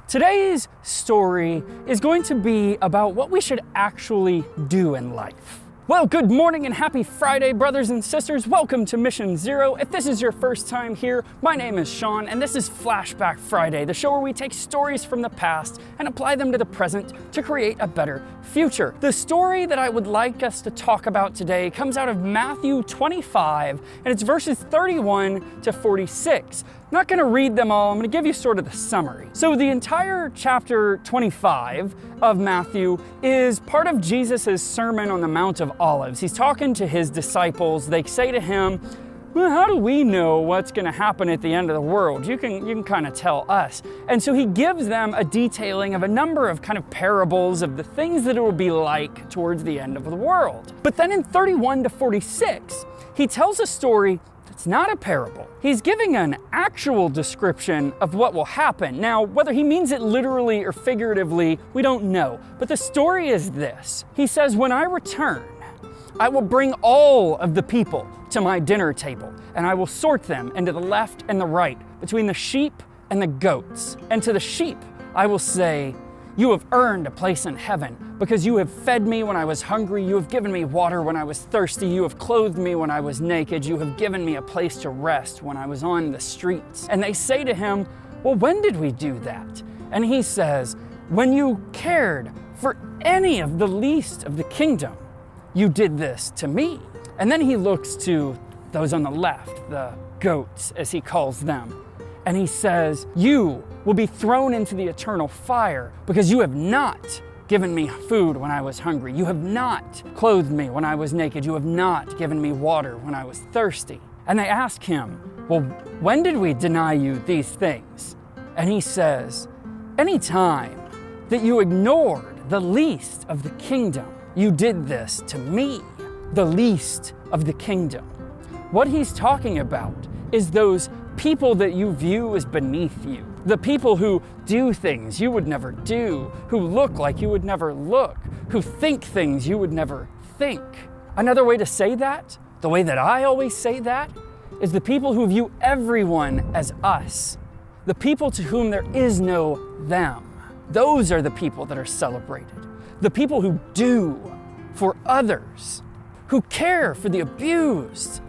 Today's story is going to be about what we should actually do in life. Well, good morning and happy Friday, brothers and sisters. Welcome to Mission Zero. If this is your first time here, my name is Shawn, and this is FlashBack Friday, the show where we take stories from the past and apply them to the present to create a better future. The story that I would like us to talk about today comes out of Matthew 25, and it's verses 31 to 46. I'm not going to read them all. I'm going to give you sort of the summary. So the entire chapter 25 of Matthew is part of Jesus' Sermon on the Mount of Olives. He's talking to his disciples. They say to him, well, how do we know what's going to happen at the end of the world? You can kind of tell us. And so he gives them a detailing of a number of kind of parables of the things that it will be like towards the end of the world. But then in 31 to 46, he tells a story it's not a parable. He's giving an actual description of what will happen. Now, whether he means it literally or figuratively, we don't know. But the story is this. He says, when I return, I will bring all of the people to my dinner table, and I will sort them into the left and the right, between the sheep and the goats. And to the sheep, I will say, you have earned a place in heaven because you have fed me when I was hungry. You have given me water when I was thirsty. You have clothed me when I was naked. You have given me a place to rest when I was on the streets. And they say to him, well, when did we do that? And he says, when you cared for any of the least of the kingdom, you did this to me. And then he looks to those on the left, the goats, as he calls them. And he says, you will be thrown into the eternal fire because you have not given me food when I was hungry. You have not clothed me when I was naked. You have not given me water when I was thirsty. And they ask him, well, when did we deny you these things? And he says, any time that you ignored the least of the kingdom, you did this to me, the least of the kingdom. What he's talking about is those people that you view as beneath you, the people who do things you would never do, who look like you would never look, who think things you would never think. Another way to say that, the way that I always say that, is the people who view everyone as us, the people to whom there is no them. Those are the people that are celebrated, the people who do for others, who care for the abused,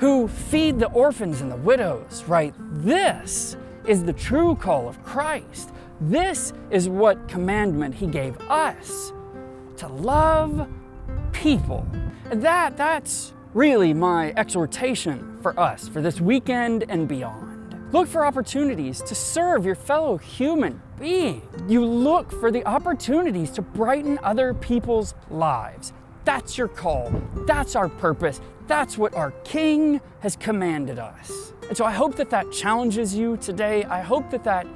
who feed the orphans and the widows, right? This is the true call of Christ. This is what commandment he gave us, to love people. And that's really my exhortation for us for this weekend and beyond. Look for opportunities to serve your fellow human being. You look for the opportunities to brighten other people's lives. That's your call. That's our purpose. That's what our King has commanded us. And so I hope that that challenges you today. I hope that that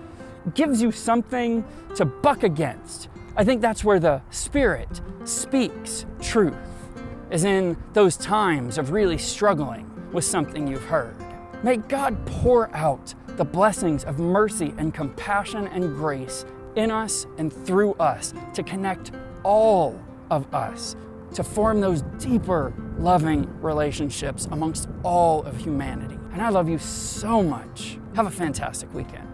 gives you something to buck against. I think that's where the Spirit speaks truth, is in those times of really struggling with something you've heard. May God pour out the blessings of mercy and compassion and grace in us and through us to connect all of us, to form those deeper, loving relationships amongst all of humanity. And I love you so much. Have a fantastic weekend.